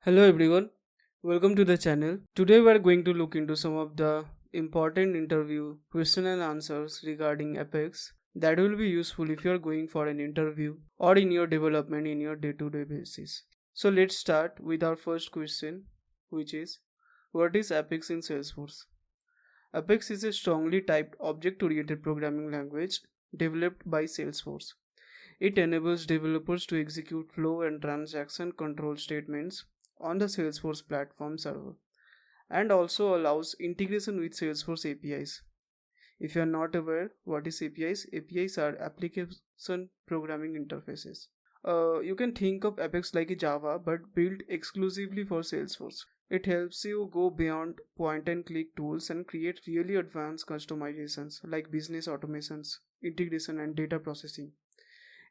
Hello everyone, welcome to the channel. Today we are going to look into some of the important interview question and answers regarding Apex that will be useful if you are going for an interview or in your development in your day-to-day basis. So let's start with our first question, which is what is Apex in Salesforce? Apex is a strongly typed object-oriented programming language developed by Salesforce. It enables developers to execute flow and transaction control statements on the Salesforce platform server and also allows integration with Salesforce APIs. If you are not aware what is APIs, APIs are application programming interfaces. You can think of Apex like a Java but built exclusively for Salesforce. It helps you go beyond point and click tools and create really advanced customizations like business automations, integration and data processing.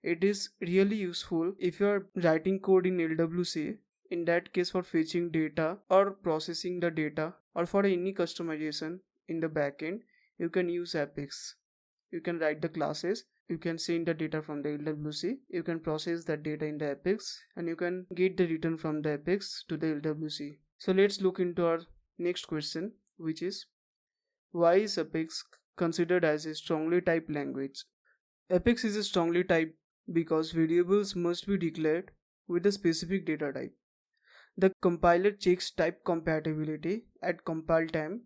It is really useful if you are writing code in LWC, in that case for fetching data or processing the data, or for any customization in the backend, you can use Apex. You can write the classes, you can send the data from the LWC, you can process that data in the Apex, and you can get the return from the Apex to the LWC. So let's look into our next question, which is why is Apex considered as a strongly typed language? Apex is a strongly typed because variables must be declared with a specific data type. The compiler checks type compatibility at compile time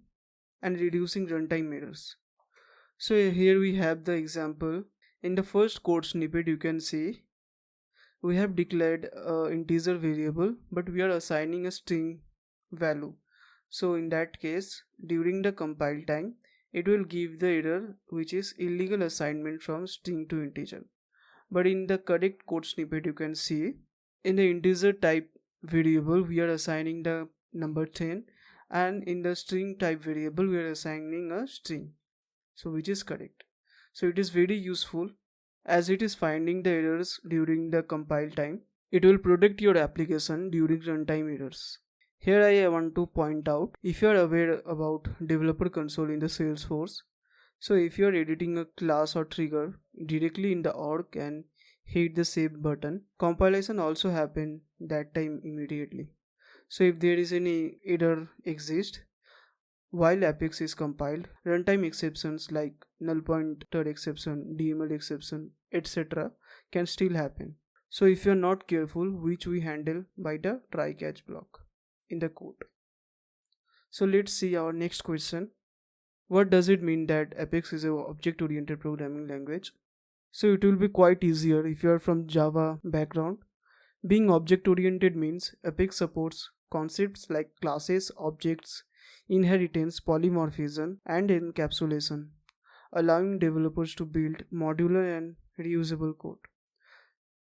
and reducing runtime errors. So here we have the example. In the first code snippet you can see we have declared an integer variable but we are assigning a string value. So in that case during the compile time it will give the error which is illegal assignment from string to integer. But in the correct code snippet you can see in the integer type variable we are assigning the number 10 and in the string type variable we are assigning a string, so which is correct. So it is very useful as it is finding the errors during the compile time. It will protect your application during runtime errors. Here I want to point out, if you are aware about developer console in the Salesforce, so if you are editing a class or trigger directly in the org and hit the save button, compilation also happen that time immediately. So if there is any error exist while Apex is compiled, runtime exceptions like null pointer exception, DML exception, etc. can still happen. So if you are not careful, which we handle by the try catch block in the code. So let's see our next question. What does it mean that Apex is an object-oriented programming language? So it will be quite easier if you are from Java background. Being object-oriented means Apex supports concepts like classes, objects, inheritance, polymorphism, and encapsulation, allowing developers to build modular and reusable code.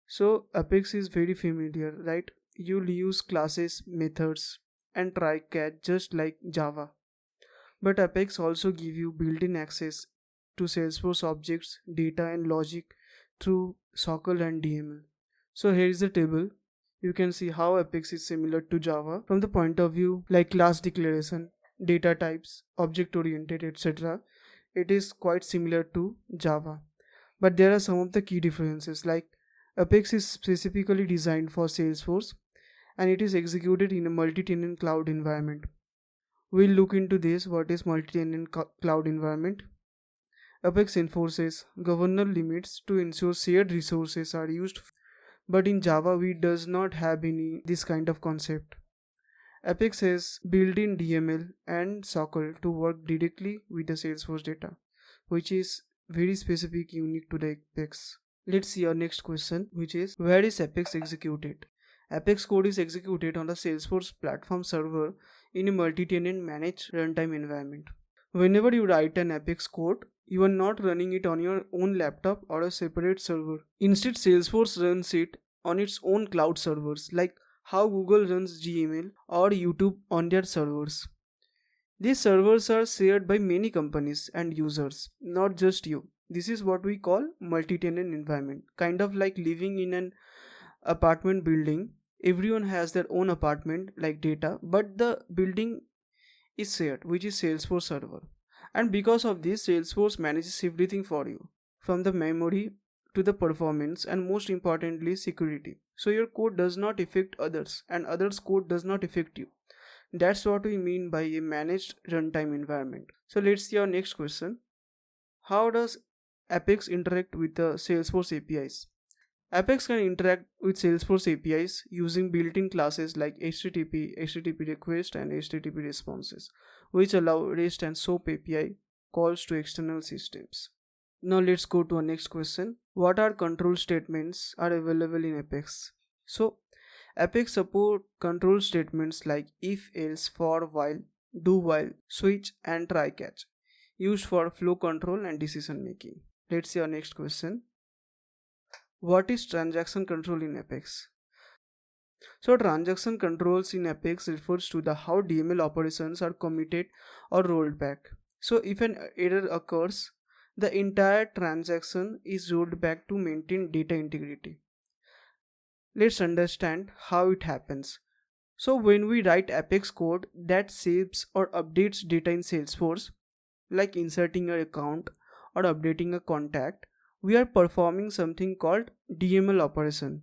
So Apex is very familiar, right? You'll use classes, methods, and try catch just like Java. But Apex also give you built-in access to Salesforce objects, data and logic through SOCL and DML. So here is the table. You can see how Apex is similar to Java from the point of view like class declaration, data types, object-oriented, etc. It is quite similar to Java. But there are some of the key differences, like Apex is specifically designed for Salesforce and it is executed in a multi-tenant cloud environment. We'll look into this, what is multi-tenant cloud environment. Apex enforces governor limits to ensure shared resources are used, but in Java we does not have any this kind of concept. Apex has built-in DML and SOCL to work directly with the Salesforce data, which is very specific, unique to the Apex. Let's see our next question, which is where is Apex executed? Apex code is executed on the Salesforce platform server in a multi-tenant managed runtime environment. Whenever you write an Apex code, you are not running it on your own laptop or a separate server. Instead, Salesforce runs it on its own cloud servers, like how Google runs Gmail or YouTube on their servers. These servers are shared by many companies and users, not just you. This is what we call multi-tenant environment, kind of like living in an apartment building. Everyone has their own apartment like data, but the building is shared, which is Salesforce server. And because of this, Salesforce manages everything for you, from the memory to the performance and most importantly security. So your code does not affect others and others code does not affect you. That's what we mean by a managed runtime environment. So let's see our next question. How does Apex interact with the Salesforce APIs? Apex can interact with Salesforce APIs using built-in classes like HTTP, HTTP request and HTTP responses, which allow REST and SOAP API calls to external systems. Now let's go to our next question. What are control statements are available in Apex? So Apex support control statements like if, else, for, while, do while, switch and try catch, used for flow control and decision making. Let's see our next question. What is transaction control in Apex? So transaction controls in Apex refers to the how DML operations are committed or rolled back. So if an error occurs, the entire transaction is rolled back to maintain data integrity. Let's understand how it happens. So when we write Apex code that saves or updates data in Salesforce, like inserting an account or updating a contact, we are performing something called DML operation.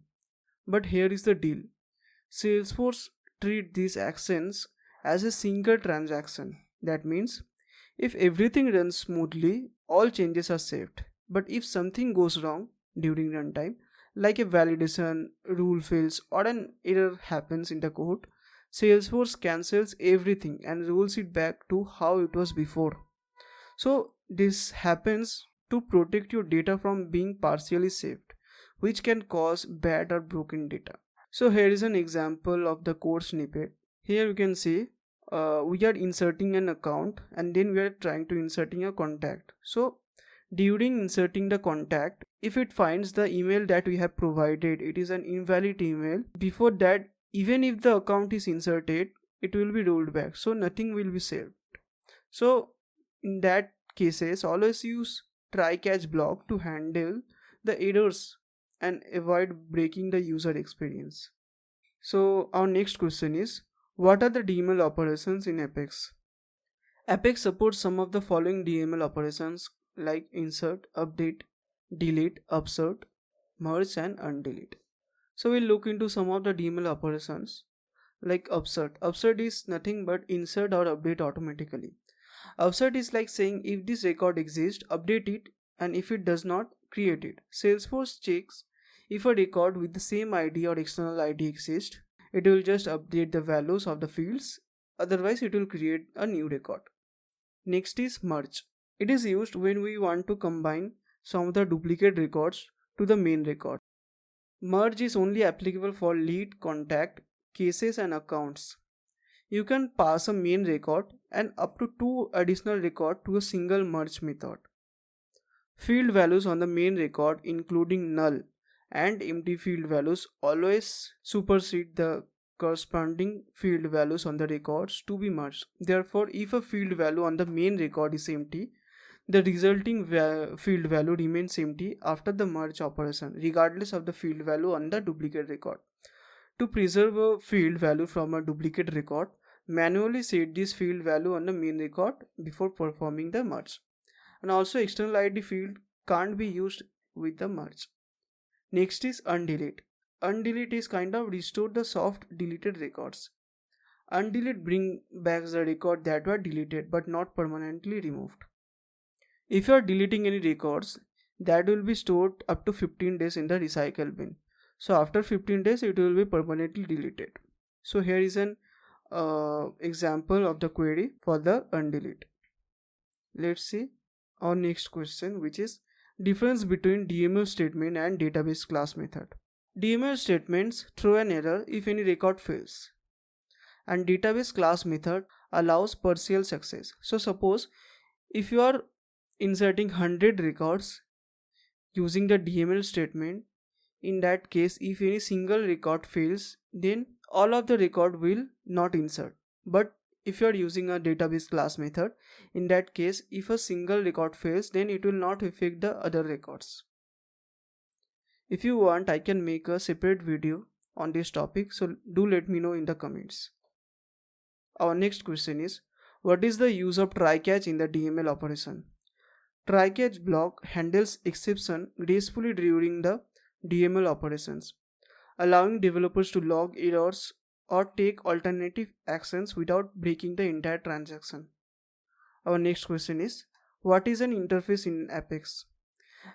But here is the deal. Salesforce treats these actions as a single transaction. That means if everything runs smoothly, all changes are saved. But if something goes wrong during runtime, like a validation, rule fails, or an error happens in the code, Salesforce cancels everything and rolls it back to how it was before. So this happens to protect your data from being partially saved, which can cause bad or broken data. So here is an example of the code snippet. Here you can see we are inserting an account and then we are trying to inserting a contact. So during inserting the contact, if it finds the email that we have provided, it is an invalid email. Before that, even if the account is inserted, it will be rolled back. So nothing will be saved. So in that cases, always use try catch block to handle the errors and avoid breaking the user experience. So our next question is, what are the DML operations in Apex? Apex supports some of the following DML operations like insert, update, delete, upsert, merge and undelete. So we'll look into some of the DML operations like upsert. Upsert is nothing but insert or update automatically. Upsert is like saying if this record exists, update it, and if it does not, create it. Salesforce checks if a record with the same ID or external ID exists. It will just update the values of the fields, otherwise it will create a new record. Next is merge. It is used when we want to combine some of the duplicate records to the main record. Merge is only applicable for lead, contact, cases and accounts. You can pass a main record and up to 2 additional records to a single merge method. Field values on the main record including null and empty field values always supersede the corresponding field values on the records to be merged. Therefore, if a field value on the main record is empty, the resulting field value remains empty after the merge operation, regardless of the field value on the duplicate record. To preserve a field value from a duplicate record, manually set this field value on the main record before performing the merge. And also external ID field can't be used with the merge. Next is undelete. Undelete is kind of restore the soft deleted records. Undelete bring back the record that were deleted but not permanently removed. If you are deleting any records, that will be stored up to 15 days in the recycle bin. So after 15 days it will be permanently deleted. So here is an example of the query for the undelete. Let's see our next question, which is difference between DML statement and database class method. DML statements throw an error if any record fails, and database class method allows partial success. So suppose if you are inserting 100 records using the DML statement, in that case if any single record fails, then all of the record will not insert. But if you are using a database class method, in that case if a single record fails, then it will not affect the other records. If you want, I can make a separate video on this topic, so do let me know in the comments. Our next question is, what is the use of try catch in the DML operation? Try catch block handles exception gracefully during the DML operations, allowing developers to log errors or take alternative actions without breaking the entire transaction. Our next question is, what is an interface in Apex?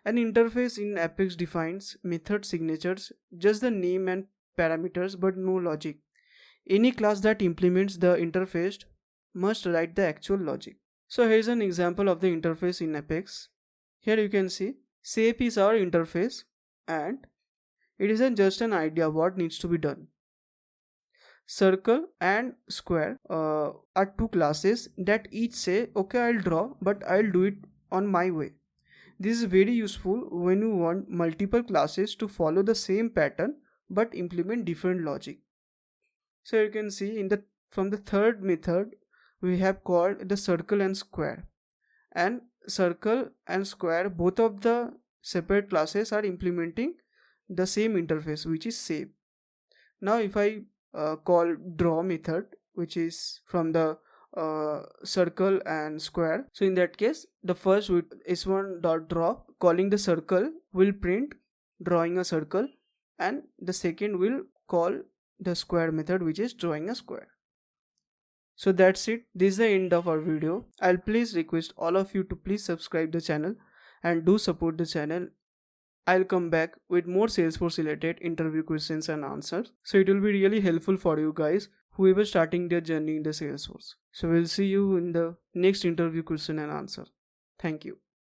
An interface in Apex defines method signatures, just the name and parameters but no logic. Any class that implements the interface must write the actual logic. So here's an example of the interface in Apex. Here you can see shape is our interface and it isn't just an idea what needs to be done. Circle and square are two classes that each say, okay, I'll draw, but I'll do it on my way. This is very useful when you want multiple classes to follow the same pattern but implement different logic. So you can see from the third method we have called the circle and square. And circle and square, both of the separate classes are implementing the same interface, which is shape. Now if I call draw method, which is from the circle and square, so in that case the first with s1.draw calling the circle will print drawing a circle, and the second will call the square method, which is drawing a square. So that's it. This is the end of our video. I'll please request all of you to please subscribe the channel and do support the channel. I'll come back with more Salesforce related interview questions and answers. So it will be really helpful for you guys whoever starting their journey in the Salesforce. So we'll see you in the next interview question and answer. Thank you.